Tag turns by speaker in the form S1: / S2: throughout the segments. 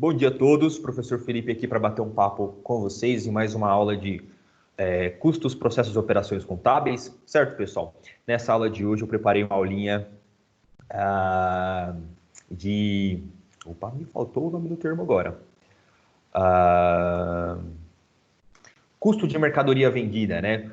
S1: Bom dia a todos, professor Felipe aqui para bater um papo com vocês em mais uma aula de custos, processos e operações contábeis, certo, pessoal? Nessa aula de hoje eu preparei uma aulinha de... Opa, me faltou o nome do termo agora. Custo de mercadoria vendida, né?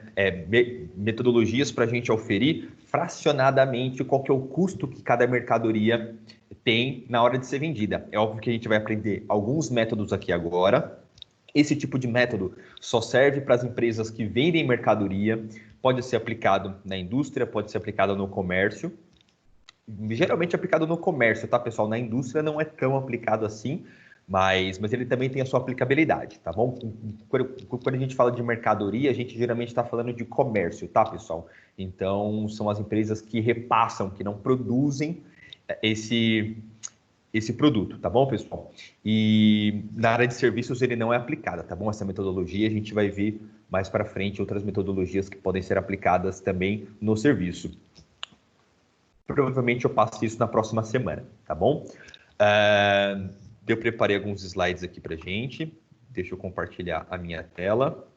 S1: Metodologias para a gente oferir fracionadamente qual que é o custo que cada mercadoria tem na hora de ser vendida. É óbvio que a gente vai aprender alguns métodos aqui agora. Esse tipo de método só serve para as empresas que vendem mercadoria, pode ser aplicado na indústria, pode ser aplicado no comércio. Geralmente aplicado no comércio, tá, pessoal? Na indústria não é tão aplicado assim, mas ele também tem a sua aplicabilidade, tá bom? Quando a gente fala de mercadoria, a gente geralmente está falando de comércio, tá, pessoal? Então, são as empresas que repassam, que não produzem esse produto, tá bom, pessoal? E na área de serviços ele não é aplicada, tá bom? Essa metodologia a gente vai ver mais para frente outras metodologias que podem ser aplicadas também no serviço. Provavelmente eu passo isso na próxima semana, tá bom? Eu preparei alguns slides aqui para gente. Deixa eu compartilhar a minha tela.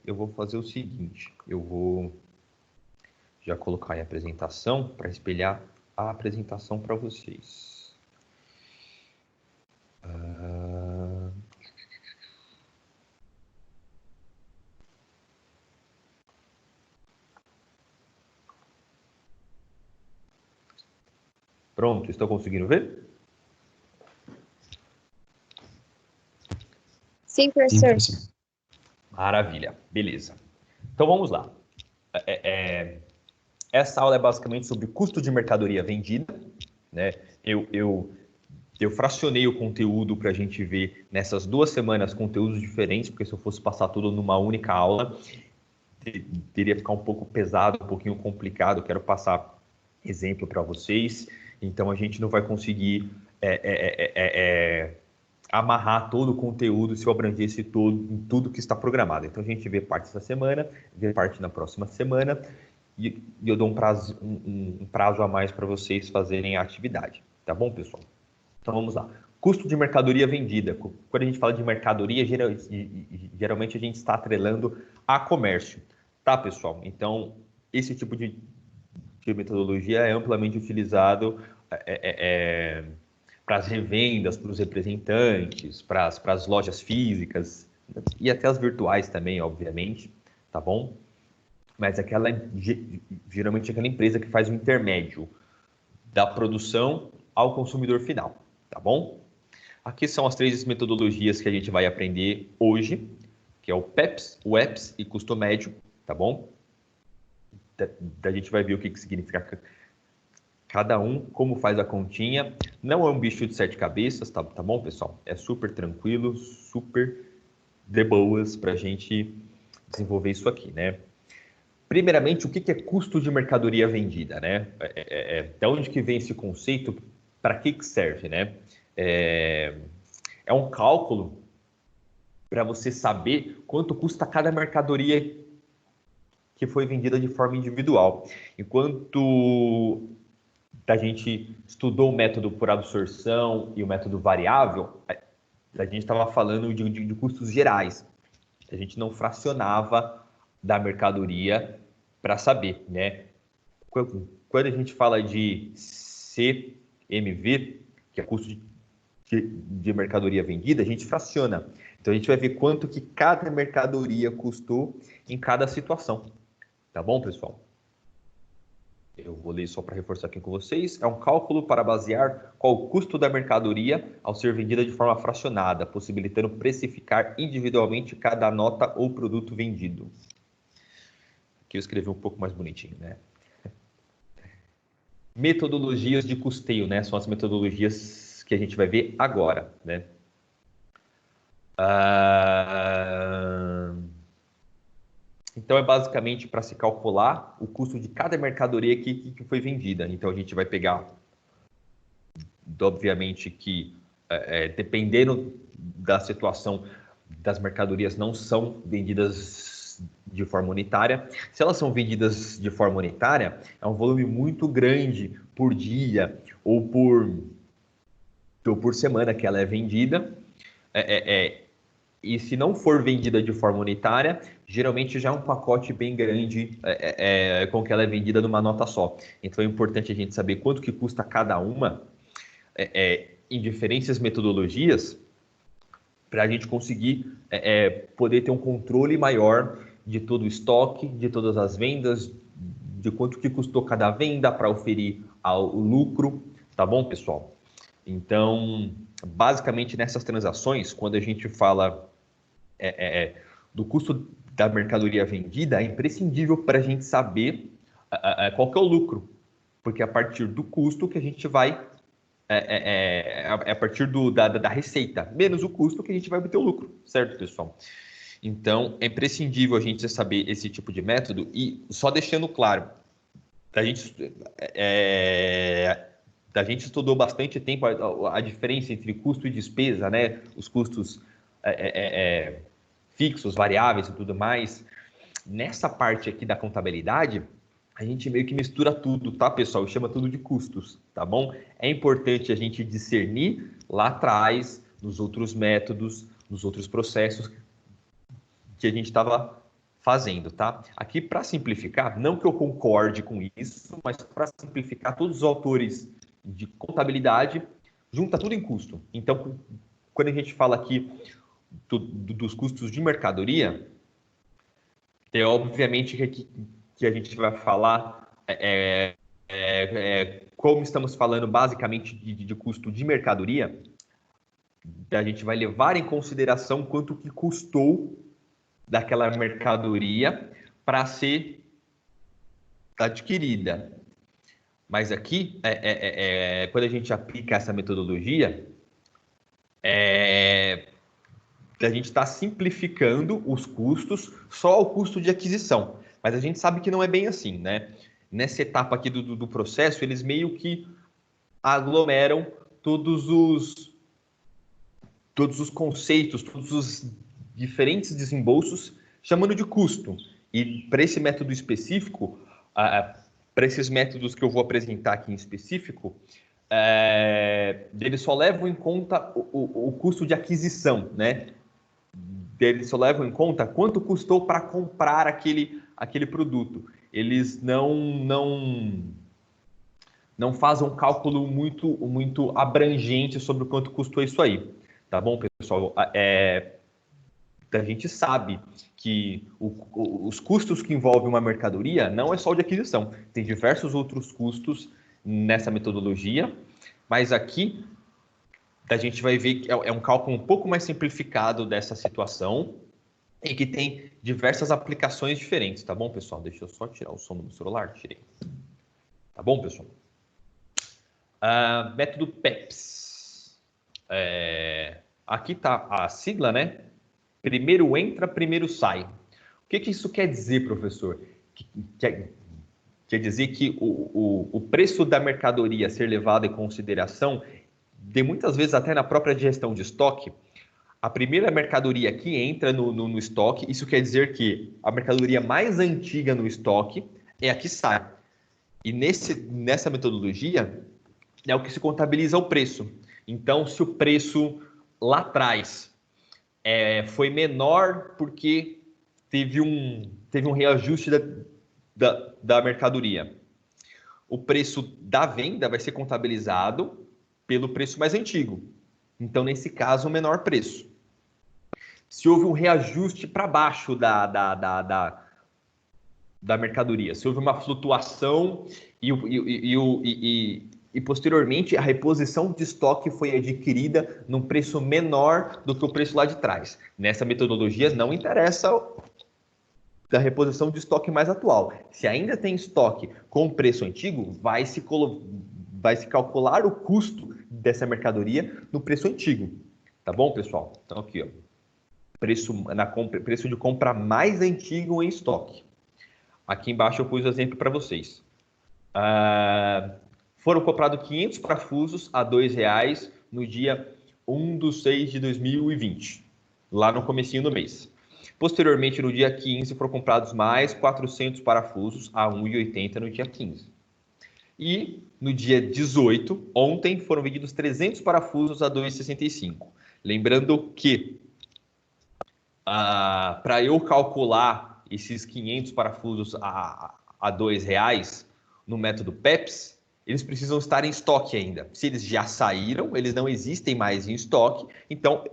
S1: Eu vou fazer o seguinte, eu vou já colocar em apresentação para espelhar a apresentação para vocês. Pronto, estão conseguindo ver?
S2: Sim, professor.
S1: Maravilha, beleza. Então vamos lá. Essa aula é basicamente sobre custo de mercadoria vendida, né? Eu fracionei o conteúdo para a gente ver nessas 2 semanas conteúdos diferentes, porque se eu fosse passar tudo numa única aula, teria que ficar um pouco pesado, um pouquinho complicado. Eu quero passar exemplo para vocês, então a gente não vai conseguir amarrar todo o conteúdo se eu abrangesse tudo que está programado. Então a gente vê parte essa semana, vê parte na próxima semana, e eu dou um prazo a mais para vocês fazerem a atividade. Tá bom, pessoal? Então vamos lá. Custo de mercadoria vendida. Quando a gente fala de mercadoria, geralmente a gente está atrelando a comércio. Tá, pessoal? Então, esse tipo de metodologia é amplamente utilizado para as revendas, para os representantes, para as lojas físicas e até as virtuais também, obviamente, tá bom? Mas geralmente aquela empresa que faz o intermédio da produção ao consumidor final, tá bom? Aqui são as 3 metodologias que a gente vai aprender hoje, que é o PEPS, o EPS e custo médio, tá bom? A gente vai ver o que significa cada um, como faz a continha. Não é um bicho de 7 cabeças, tá bom, pessoal? É super tranquilo, super de boas para a gente desenvolver isso aqui, né? Primeiramente, o que é custo de mercadoria vendida, né? De onde que vem esse conceito? Para que serve, né? É um cálculo para você saber quanto custa cada mercadoria que foi vendida de forma individual. Enquanto a gente estudou o método por absorção e o método variável, a gente estava falando de custos gerais. A gente não fracionava da mercadoria para saber, né? Quando a gente fala de CMV, que é custo de mercadoria vendida, a gente fraciona. Então a gente vai ver quanto que cada mercadoria custou em cada situação. Tá bom, pessoal? Eu vou ler só para reforçar aqui com vocês. É um cálculo para basear qual o custo da mercadoria ao ser vendida de forma fracionada, possibilitando precificar individualmente cada nota ou produto vendido. Aqui eu escrevi um pouco mais bonitinho, né? Metodologias de custeio, né? São as metodologias que a gente vai ver agora, né? Então, é basicamente para se calcular o custo de cada mercadoria que foi vendida. Então, a gente vai pegar, obviamente, que dependendo da situação, das mercadorias não são vendidas de forma unitária. Se elas são vendidas de forma unitária, é um volume muito grande por dia ou por por semana que ela é vendida. E se não for vendida de forma unitária, geralmente já é um pacote bem grande com que ela é vendida numa nota só. Então é importante a gente saber quanto que custa cada uma em diferentes metodologias para a gente conseguir poder ter um controle maior de todo o estoque, de todas as vendas, de quanto que custou cada venda para oferir o lucro, tá bom, pessoal? Então, basicamente nessas transações, quando a gente fala do custo da mercadoria vendida, é imprescindível para a gente saber qual que é o lucro, porque a partir do custo que a gente vai a partir da receita, menos o custo que a gente vai obter o lucro, certo, pessoal? Então, é imprescindível a gente saber esse tipo de método e só deixando claro, a gente estudou bastante tempo a diferença entre custo e despesa, né? Os custos fixos, variáveis e tudo mais. Nessa parte aqui da contabilidade, a gente meio que mistura tudo, tá, pessoal? Chama tudo de custos, tá bom? É importante a gente discernir lá atrás, nos outros métodos, nos outros processos que a gente estava fazendo, tá? Aqui, para simplificar, não que eu concorde com isso, mas para simplificar, todos os autores de contabilidade junta tudo em custo. Então, quando a gente fala aqui dos custos de mercadoria, obviamente que a gente vai falar como estamos falando basicamente de custo de mercadoria, a gente vai levar em consideração quanto que custou daquela mercadoria para ser adquirida. Mas aqui, quando a gente aplica essa metodologia, a gente está simplificando os custos só ao custo de aquisição. Mas a gente sabe que não é bem assim, né? Nessa etapa aqui do processo, eles meio que aglomeram todos os conceitos, todos os diferentes desembolsos, chamando de custo. E para esse método específico, para esses métodos que eu vou apresentar aqui em específico, eles só levam em conta o custo de aquisição, né? Eles só levam em conta quanto custou para comprar aquele produto. Eles não fazem um cálculo muito abrangente sobre o quanto custou isso aí. Tá bom, pessoal? A gente sabe que os custos que envolvem uma mercadoria não é só o de aquisição. Tem diversos outros custos nessa metodologia, mas aqui a gente vai ver que é um cálculo um pouco mais simplificado dessa situação e que tem diversas aplicações diferentes, tá bom, pessoal? Deixa eu só tirar o som do meu celular. Tirei. Tá bom, pessoal? Método PEPS. Aqui está a sigla, né? Primeiro entra, primeiro sai. O que isso quer dizer, professor? Quer dizer que o preço da mercadoria ser levado em consideração, de muitas vezes até na própria gestão de estoque, a primeira mercadoria que entra no estoque, isso quer dizer que a mercadoria mais antiga no estoque é a que sai. E nessa metodologia é o que se contabiliza o preço. Então, se o preço lá atrás foi menor porque teve um reajuste da mercadoria, o preço da venda vai ser contabilizado pelo preço mais antigo. Então, nesse caso, o menor preço. Se houve um reajuste para baixo da mercadoria, se houve uma flutuação e posteriormente a reposição de estoque foi adquirida num preço menor do que o preço lá de trás. Nessa metodologia não interessa da reposição de estoque mais atual. Se ainda tem estoque com preço antigo, vai se calcular o custo dessa mercadoria no preço antigo. Tá bom, pessoal? Então aqui, ó, preço de compra mais antigo em estoque. Aqui embaixo eu pus o exemplo para vocês. Foram comprados 500 parafusos a R$ 2,00 no dia 1/6/2020, lá no comecinho do mês. Posteriormente, no dia 15, foram comprados mais 400 parafusos a R$ 1,80 no dia 15. E no dia 18, ontem, foram vendidos 300 parafusos a 2,65. Lembrando que, para eu calcular esses 500 parafusos a R$ 2 no método PEPS, eles precisam estar em estoque ainda. Se eles já saíram, eles não existem mais em estoque, então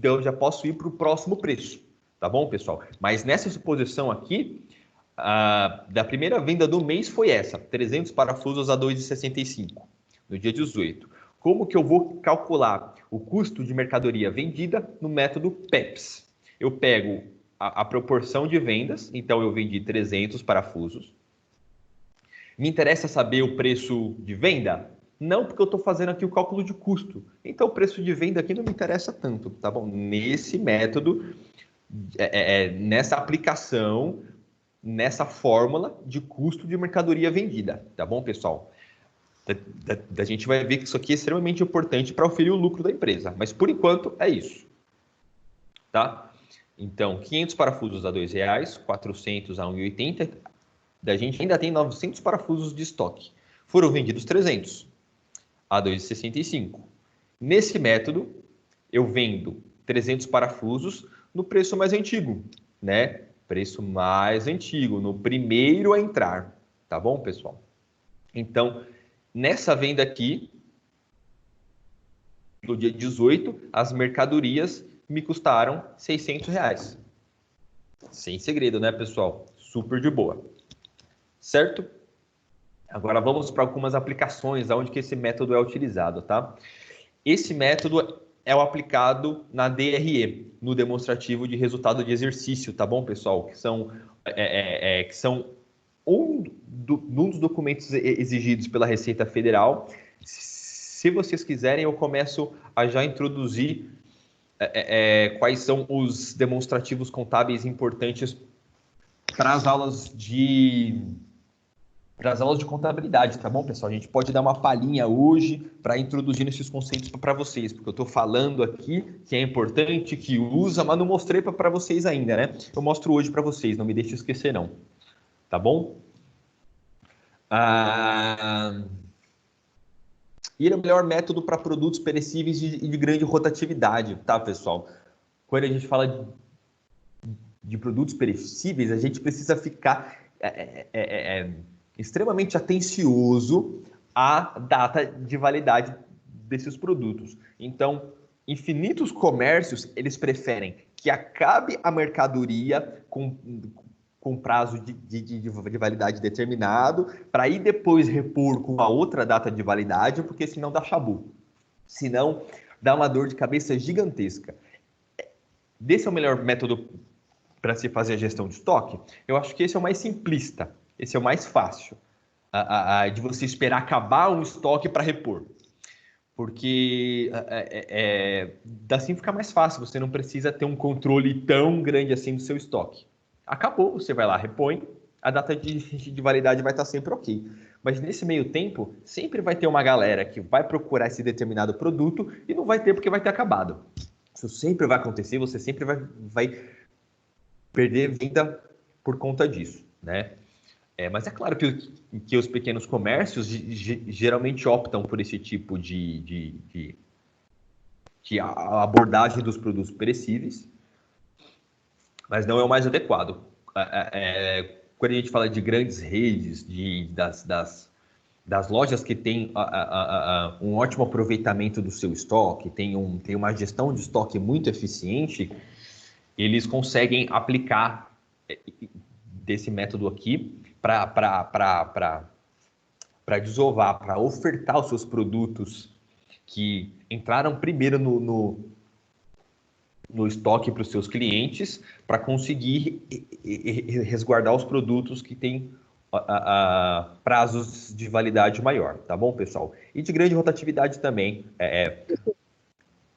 S1: eu já posso ir para o próximo preço. Tá bom, pessoal? Mas nessa suposição aqui, da primeira venda do mês foi essa, 300 parafusos a 2,65, no dia 18. Como que eu vou calcular o custo de mercadoria vendida no método PEPS? Eu pego a proporção de vendas, então eu vendi 300 parafusos. Me interessa saber o preço de venda? Não, porque eu estou fazendo aqui o cálculo de custo. Então, o preço de venda aqui não me interessa tanto, tá bom? Nesse método, nessa aplicação, nessa fórmula de custo de mercadoria vendida, tá bom, pessoal? A gente vai ver que isso aqui é extremamente importante para oferir o lucro da empresa, mas por enquanto é isso, tá? Então, 500 parafusos a R$2, 400 a 1,80, da gente ainda tem 900 parafusos de estoque. Foram vendidos 300 a 2,65. Nesse método, eu vendo 300 parafusos no preço mais antigo, né? Preço mais antigo, no primeiro a entrar, tá bom, pessoal? Então, nessa venda aqui, no dia 18, as mercadorias me custaram R$600. Sem segredo, né, pessoal? Super de boa. Certo? Agora vamos para algumas aplicações onde que esse método é utilizado, tá? Esse método é o aplicado na DRE, no demonstrativo de resultado de exercício, tá bom, pessoal? Que são um dos documentos exigidos pela Receita Federal. Se vocês quiserem, eu começo a já introduzir quais são os demonstrativos contábeis importantes para as aulas de contabilidade, tá bom, pessoal? A gente pode dar uma palhinha hoje para introduzir esses conceitos para vocês, porque eu estou falando aqui que é importante, que usa, mas não mostrei para vocês ainda, né? Eu mostro hoje para vocês, não me deixe esquecer não, tá bom? E ele é o melhor método para produtos perecíveis e de grande rotatividade, tá, pessoal? Quando a gente fala de produtos perecíveis, a gente precisa ficar extremamente atencioso à data de validade desses produtos. Então, infinitos comércios, eles preferem que acabe a mercadoria com prazo de validade determinado, para ir depois repor com a outra data de validade, porque senão dá chabu. Senão, dá uma dor de cabeça gigantesca. Esse é o melhor método para se fazer a gestão de estoque? Eu acho que esse é o mais simplista. Esse é o mais fácil, de você esperar acabar um estoque para repor. Porque assim fica mais fácil, você não precisa ter um controle tão grande assim do seu estoque. Acabou, você vai lá, repõe, a data de validade vai estar sempre ok. Mas nesse meio tempo, sempre vai ter uma galera que vai procurar esse determinado produto e não vai ter porque vai ter acabado. Isso sempre vai acontecer, você sempre vai perder venda por conta disso, né? Mas é claro que os pequenos comércios geralmente optam por esse tipo de abordagem dos produtos perecíveis, mas não é o mais adequado. Quando a gente fala de grandes redes, das lojas que têm um ótimo aproveitamento do seu estoque, tem uma gestão de estoque muito eficiente, eles conseguem aplicar desse método aqui para desovar, para ofertar os seus produtos que entraram primeiro no estoque para os seus clientes, para conseguir resguardar os produtos que têm prazos de validade maior, tá bom, pessoal? E de grande rotatividade também.